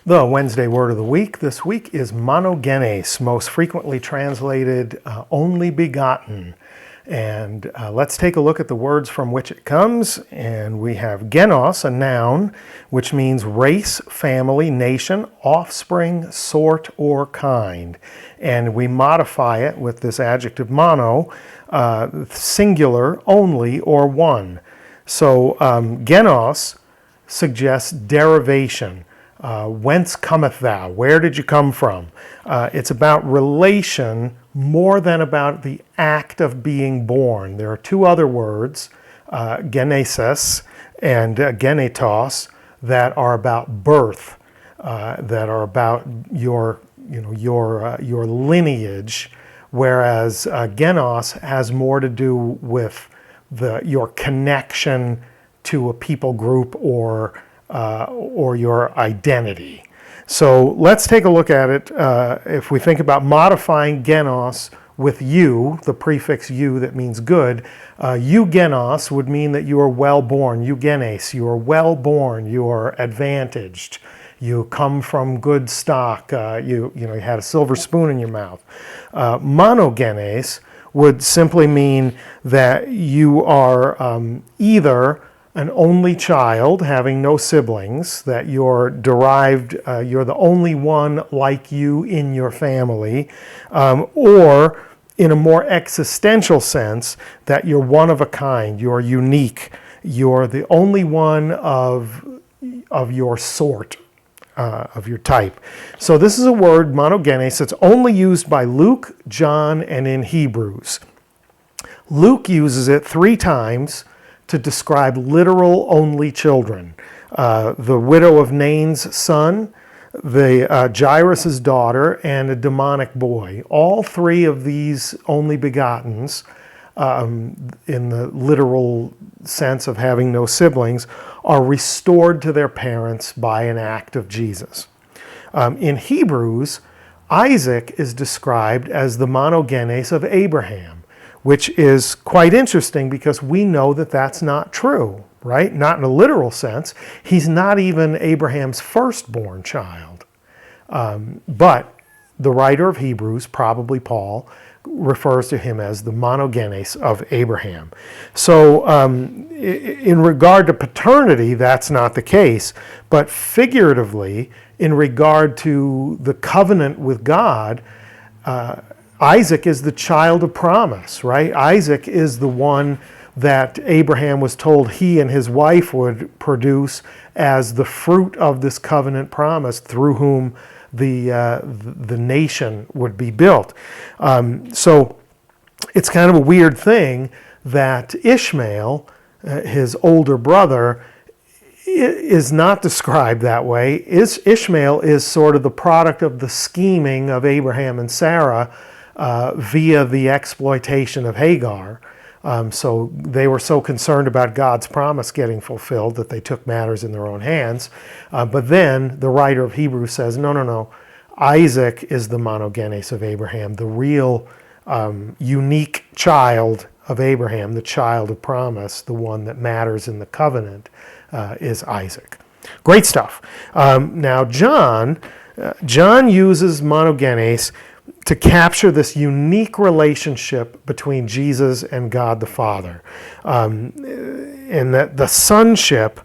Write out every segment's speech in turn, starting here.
The Wednesday word of the week this week is Monogenes, most frequently translated only begotten. And let's take a look at the words from which it comes. And we have genos, a noun, which means race, family, nation, offspring, sort, or kind. And we modify it with this adjective mono, singular, only, or one. So genos suggests derivation. Whence cometh thou? Where did you come from? It's about relation more than about the act of being born. There are two other words, genesis and genetos, that are about birth, that are about your lineage, whereas genos has more to do with your connection to a people group or your identity. So let's take a look at it. If we think about modifying genos with you, the prefix you that means good, eugenos would mean that you are well born. Eugenes, you are well born, you are advantaged, you come from good stock, you had a silver spoon in your mouth. Monogenes would simply mean that you are either an only child having no siblings, that you're derived, you're the only one like you in your family, or in a more existential sense, that you're one of a kind, you're unique, you're the only one of your sort, of your type. So this is a word, monogenes, that's only used by Luke, John, and in Hebrews. Luke uses it 3 times to describe literal only children. The widow of Nain's son, the Jairus' daughter, and a demonic boy. All 3 of these only begottens, in the literal sense of having no siblings, are restored to their parents by an act of Jesus. In Hebrews, Isaac is described as the monogenes of Abraham, which is quite interesting because we know that that's not true, right? Not in a literal sense. He's not even Abraham's firstborn child. But the writer of Hebrews, probably Paul, refers to him as the monogenes of Abraham. So in regard to paternity, that's not the case. But figuratively, in regard to the covenant with God, Isaac is the child of promise, right? Isaac is the one that Abraham was told he and his wife would produce as the fruit of this covenant promise through whom the nation would be built. So it's kind of a weird thing that Ishmael, his older brother, is not described that way. Ishmael is sort of the product of the scheming of Abraham and Sarah via the exploitation of Hagar. So they were so concerned about God's promise getting fulfilled that they took matters in their own hands. But then the writer of Hebrews says, no. Isaac is the monogenes of Abraham, the real unique child of Abraham, the child of promise, the one that matters in the covenant is Isaac. Great stuff. Now John uses monogenes to capture this unique relationship between Jesus and God the Father. And that the sonship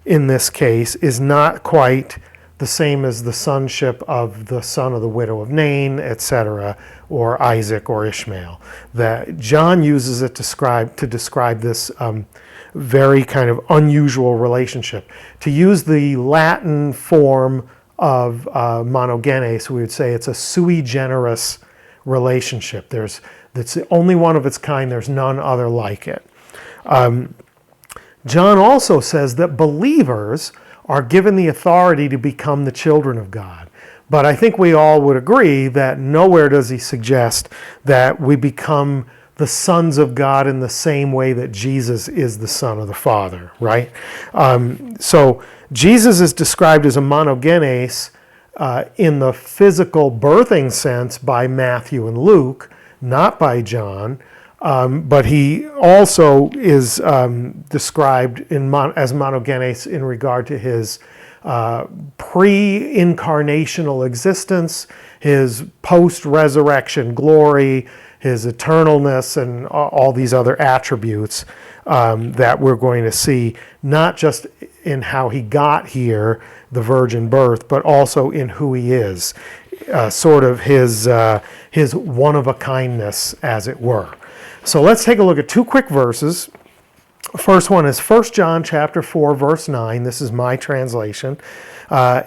in this case is not quite the same as the sonship of the son of the widow of Nain, etc., or Isaac or Ishmael. That John uses it to describe this very kind of unusual relationship. To use the Latin form of monogenes, we would say it's a sui generis relationship. That's the only one of its kind. There's none other like it. John also says that believers are given the authority to become the children of God. But I think we all would agree that nowhere does he suggest that we become the sons of God in the same way that Jesus is the Son of the Father, right? So Jesus is described as a monogenes in the physical birthing sense by Matthew and Luke, not by John. But he also is described as Monogenes in regard to his pre-incarnational existence, his post-resurrection glory, his eternalness, and all these other attributes that we're going to see, not just in how he got here, the virgin birth, but also in who he is, sort of his one-of-a-kindness, as it were. So let's take a look at two quick verses. First one is 1 John chapter 4, verse 9. This is my translation.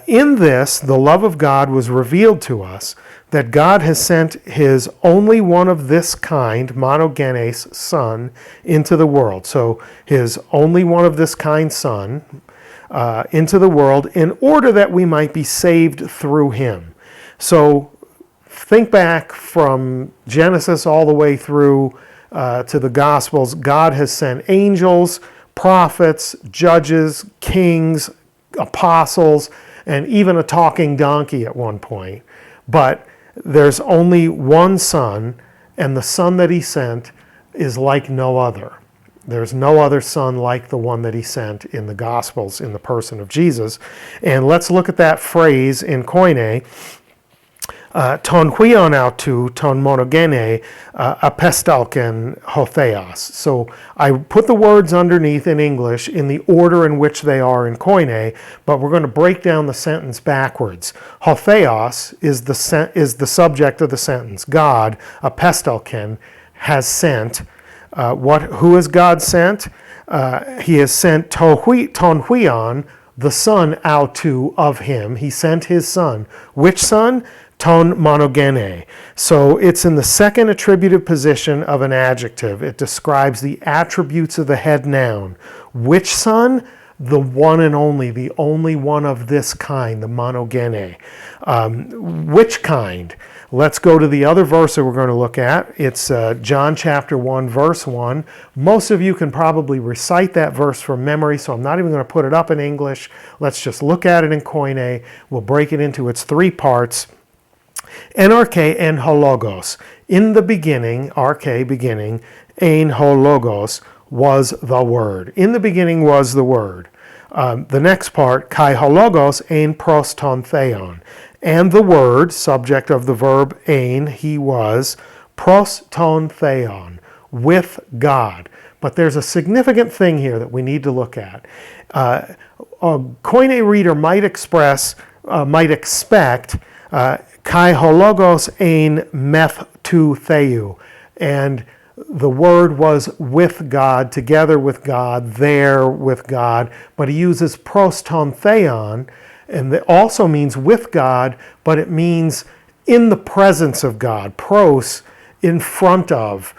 In this, the love of God was revealed to us, that God has sent his only one of this kind, Monogenes, Son, into the world. So his only one of this kind Son into the world in order that we might be saved through him. So think back from Genesis all the way through to the Gospels. God has sent angels, prophets, judges, kings, apostles, and even a talking donkey at one point. But there's only one Son, and the Son that he sent is like no other. There's no other Son like the one that he sent in the Gospels in the person of Jesus. And let's look at that phrase in Koine. Ton huion autou, ton monogene, apestalken hotheos. So I put the words underneath in English in the order in which they are in Koine, but we're going to break down the sentence backwards. Hotheos is the subject of the sentence. God, apestalken, has sent. Who has God sent? He has sent ton huion, the Son autou of him. He sent his Son. Which Son? Ton monogene. So it's in the second attributive position of an adjective. It describes the attributes of the head noun. Which Son? The one and only, the only one of this kind, the monogene. Which kind? Let's go to the other verse that we're going to look at. It's John chapter 1, verse 1. Most of you can probably recite that verse from memory, so I'm not even going to put it up in English. Let's just look at it in Koine. We'll break it into its three parts. Enarche en hologos. In the beginning, arche, beginning, ein hologos, was the Word. In the beginning was the Word. The next part, kai hologos ein pros ton theon. And the Word, subject of the verb ein, he was, pros ton theon, with God. But there's a significant thing here that we need to look at. A Koine reader might expect kai hologos ein meth tu theou, and the Word was with God, together with God, there with God, but he uses pros ton theon, and it also means with God, but it means in the presence of God. Pros, in front of,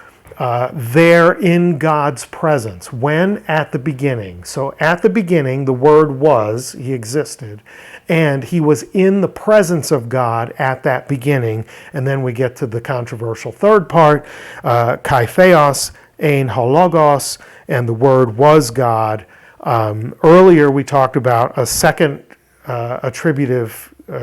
there in God's presence. When? At the beginning. So at the beginning, the Word was, he existed, and he was in the presence of God at that beginning. And then we get to the controversial third part, kai theos ein hologos, and the Word was God. Earlier we talked about a second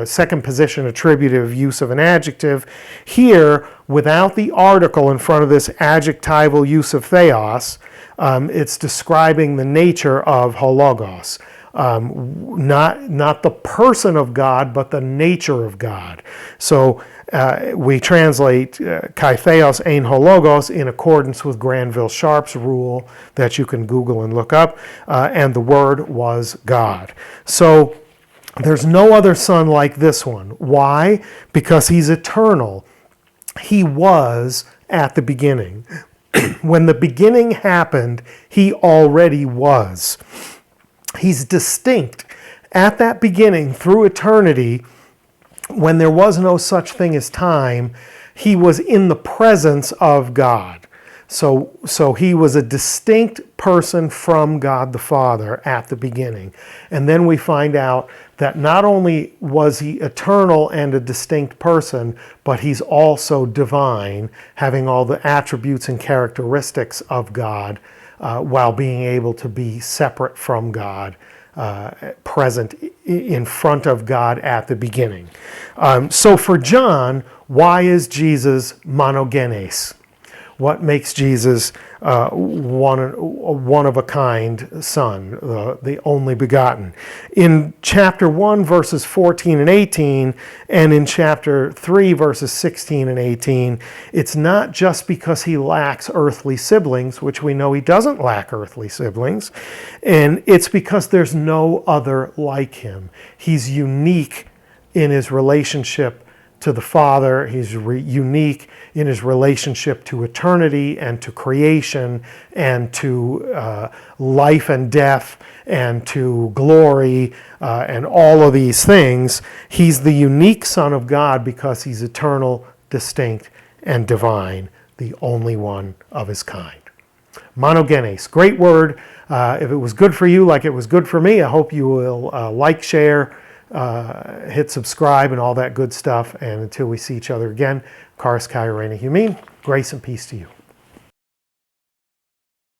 second position attributive use of an adjective. Here, without the article in front of this adjectival use of theos, it's describing the nature of hologos. Not the person of God, but the nature of God. So we translate kai theos ein hologos in accordance with Granville Sharp's rule that you can Google and look up, and the Word was God. So there's no other Son like this one. Why? Because he's eternal. He was at the beginning. When the beginning happened, he already was. He's distinct. At that beginning, through eternity, when there was no such thing as time, he was in the presence of God. So he was a distinct person from God the Father at the beginning. And then we find out that not only was he eternal and a distinct person, but he's also divine, having all the attributes and characteristics of God, while being able to be separate from God, present in front of God at the beginning. So for John, why is Jesus monogenes? What makes Jesus one of a kind son, the only begotten? In chapter 1, verses 14 and 18, and in chapter 3, verses 16 and 18, it's not just because he lacks earthly siblings, which we know he doesn't lack earthly siblings, and it's because there's no other like him. He's unique in his relationship to the Father. He's unique in his relationship to eternity and to creation and to life and death and to glory and all of these things. He's the unique Son of God because he's eternal, distinct, and divine, the only one of his kind. Monogenes, great word. If it was good for you like it was good for me, I hope you will like, share, hit subscribe and all that good stuff. And until we see each other again, Charis Kai Reina Humin, grace and peace to you.